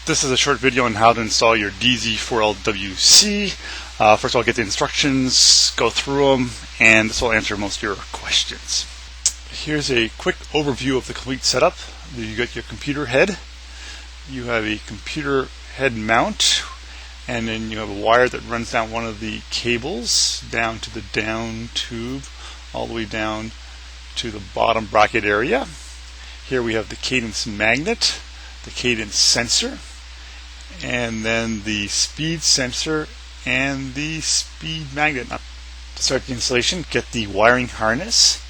This is a short video on how to install your dZ4L-C. First of all, get the instructions, go through them, and this will answer most of your questions. Here's a quick overview of the complete setup. You got your computer head, you have a computer head mount, and then you have a wire that runs down one of the cables down to the down tube, all the way down to the bottom bracket area. Here we have the cadence magnet, the cadence sensor, and then the speed sensor and the speed magnet. Now, to start the installation, get the wiring harness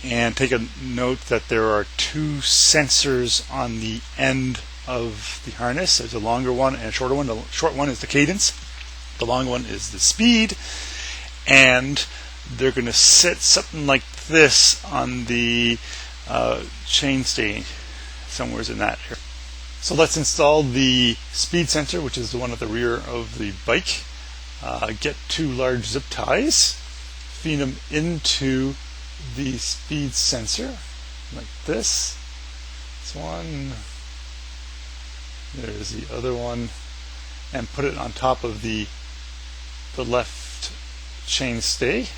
and take a note that there are two sensors on the end of the harness. There's a longer one and a shorter one. The short one is the cadence, the long one is the speed, and they're going to sit something like this on the chainstay, somewhere in that here. So let's install the speed sensor, which is the one at the rear of the bike. Get two large zip ties, feed them into the speed sensor like this. This one, there's the other one, and put it on top of the left chainstay,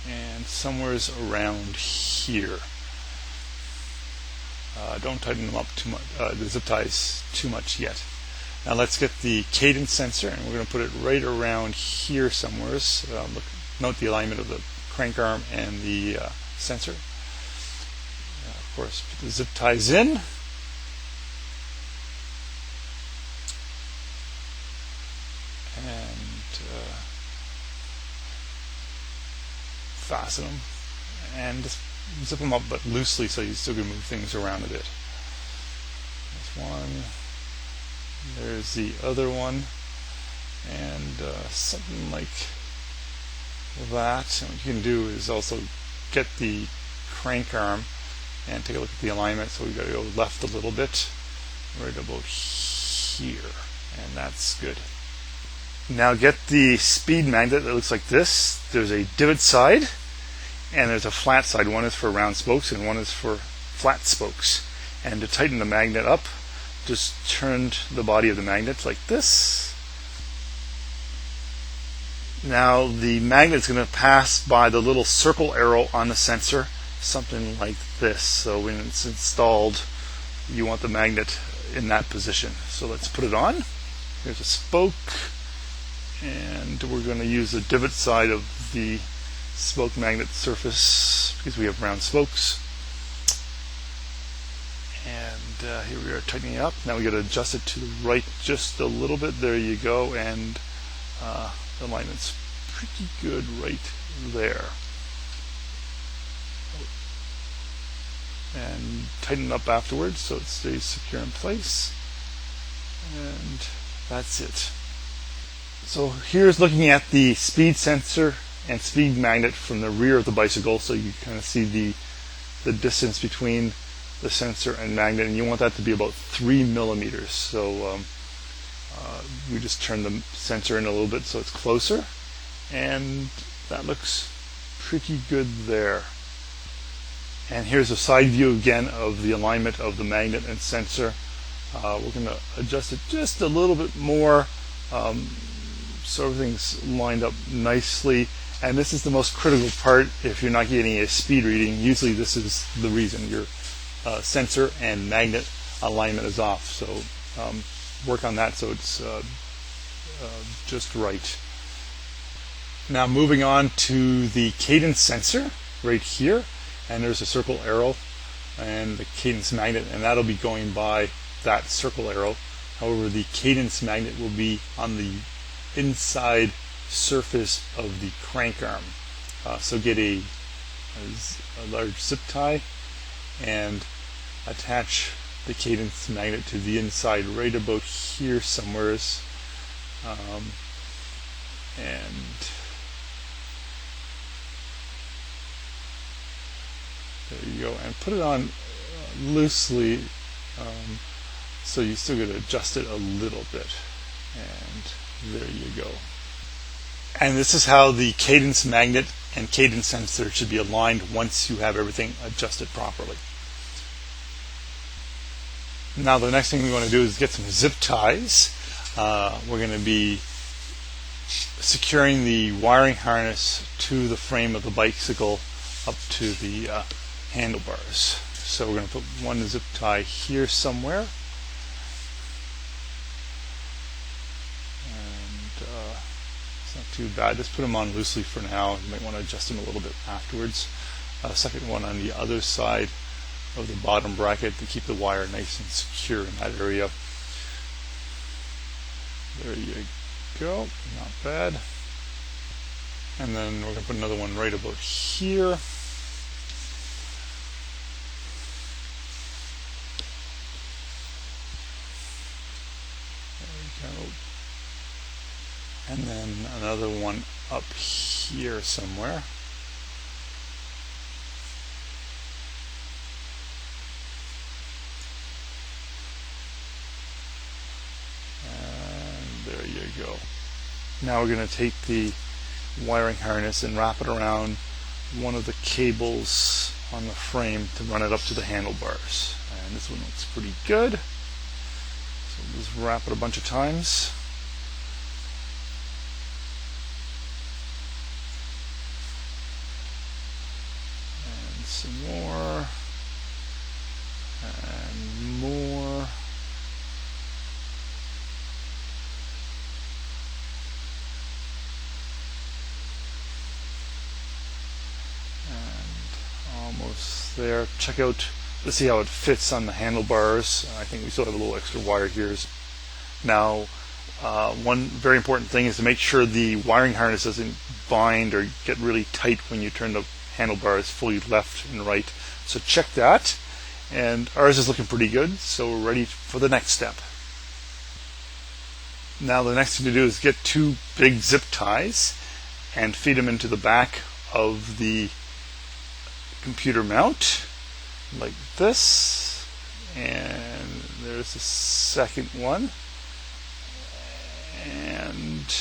and somewhere's around here. Don't tighten them up too much, the zip ties too much yet. Now let's get the cadence sensor, and we're going to put it right around here somewhere. Note the alignment of the crank arm and the sensor. Of course, put the zip ties in. And fasten them. And just zip them up, but loosely, so you still can move things around a bit. There's one. There's the other one, and something like that. And what you can do is also get the crank arm and take a look at the alignment. So we've got to go left a little bit, right about here, and that's good. Now get the speed magnet that looks like this. There's a divot side, and there's a flat side. One is for round spokes and one is for flat spokes. And to tighten the magnet up, just turn the body of the magnet like this. Now the magnet's going to pass by the little circle arrow on the sensor, something like this. So when it's installed, you want the magnet in that position. So let's put it on. Here's a spoke, and we're going to use the divot side of the spoke magnet surface because we have round spokes. And here we are tightening it up. Now we got to adjust it to the right just a little bit. There you go, and the alignment's pretty good right there. And tighten it up afterwards so it stays secure in place. And that's it. So here's looking at the speed sensor and speed magnet from the rear of the bicycle, so you kind of see the distance between the sensor and magnet, and you want that to be about 3 millimeters. So we just turn the sensor in a little bit so it's closer, and that looks pretty good there. And here's a side view again of the alignment of the magnet and sensor. We're going to adjust it just a little bit more so everything's lined up nicely. And this is the most critical part if you're not getting a speed reading. Usually this is the reason your sensor and magnet alignment is off. So work on that so it's just right. Now moving on to the cadence sensor right here, and there's a circle arrow and the cadence magnet, and that'll be going by that circle arrow. However, the cadence magnet will be on the inside surface of the crank arm. So get a large zip tie and attach the cadence magnet to the inside right about here somewhere. And there you go. And put it on loosely, so you still got to adjust it a little bit. And there you go. And this is how the cadence magnet and cadence sensor should be aligned once you have everything adjusted properly. Now the next thing we want to do is get some zip ties. We're going to be securing the wiring harness to the frame of the bicycle up to the handlebars. So we're going to put one zip tie here somewhere. And it's not too bad. Just put them on loosely for now. You might want to adjust them a little bit afterwards. Second one on the other side of the bottom bracket to keep the wire nice and secure in that area. There you go, not bad. And then we're going to put another one right about here. There we go. And then another one up here somewhere. There you go. Now we're going to take the wiring harness and wrap it around one of the cables on the frame to run it up to the handlebars. And this one looks pretty good. So we'll just wrap it a bunch of times. And some more. And more. Almost there. Check out, let's see how it fits on the handlebars. I think we still have a little extra wire here. Now, one very important thing is to make sure the wiring harness doesn't bind or get really tight when you turn the handlebars fully left and right. So check that. And ours is looking pretty good, so we're ready for the next step. Now the next thing to do is get two big zip ties and feed them into the back of the computer mount like this, and there's the second one, and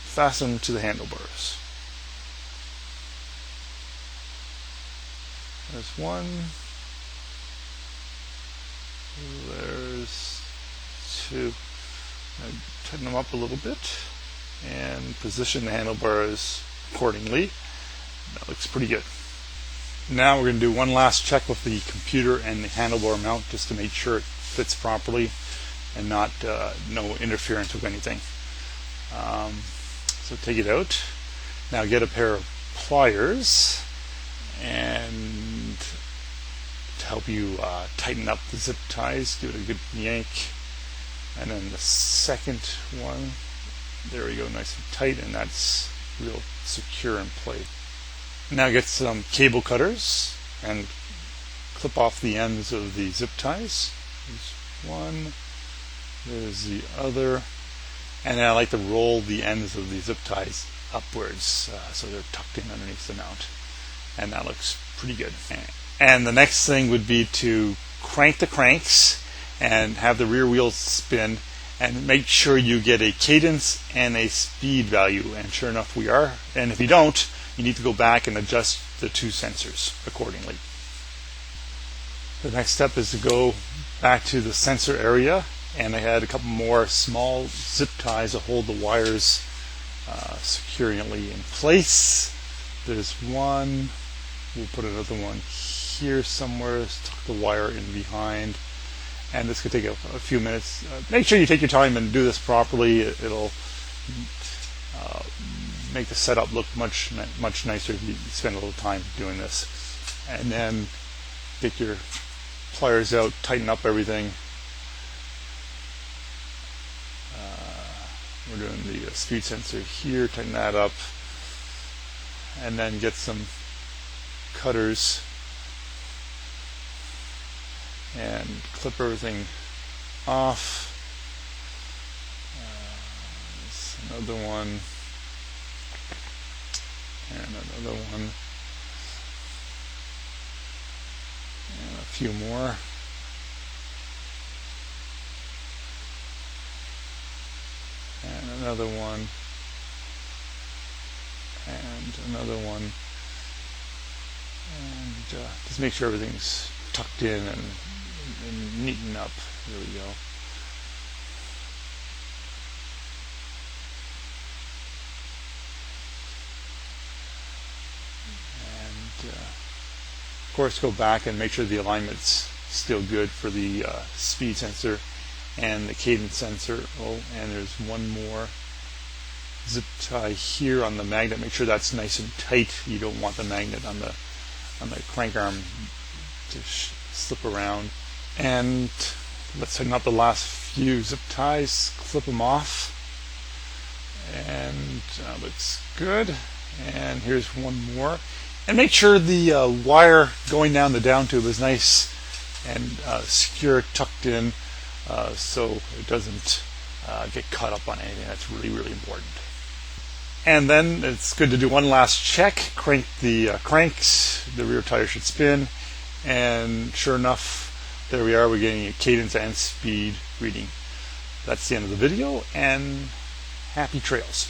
fasten them to the handlebars. There's one, there's two. Now tighten them up a little bit and position the handlebars accordingly. That looks pretty good. Now we're going to do one last check with the computer and the handlebar mount just to make sure it fits properly and not no interference with anything. So take it out. Now get a pair of pliers and to help you tighten up the zip ties, give it a good yank. And then the second one, there we go, nice and tight, and that's real secure in place. Now get some cable cutters and clip off the ends of the zip ties. There's one, there's the other, and then I like to roll the ends of the zip ties upwards so they're tucked in underneath the mount, and that looks pretty good. And the next thing would be to crank the cranks and have the rear wheels spin and make sure you get a cadence and a speed value, and sure enough we are. And if you don't, you need to go back and adjust the two sensors accordingly. The next step is to go back to the sensor area, and I had a couple more small zip ties to hold the wires securely in place. There's one, we'll put another one here somewhere, tuck the wire in behind, and this could take a few minutes. Make sure you take your time and do this properly. It'll make the setup look much nicer if you spend a little time doing this. And then get your pliers out, tighten up everything. We're doing the speed sensor here, tighten that up, and then get some cutters and clip everything off. Another one, and another one, and a few more. And another one, and another one, and just make sure everything's tucked in and and neaten up. There we go. And of course, go back and make sure the alignment's still good for the speed sensor and the cadence sensor. Oh, and there's one more zip tie here on the magnet. Make sure that's nice and tight. You don't want the magnet on the crank arm to slip around. And let's tighten up the last few zip ties, clip them off, and looks good. And here's one more. And make sure the wire going down the down tube is nice and secure, tucked in, so it doesn't get caught up on anything. That's really, really important. And then it's good to do one last check. Crank the cranks. The rear tire should spin. And sure enough, there we are. We're getting a cadence and speed reading. That's the end of the video, and happy trails.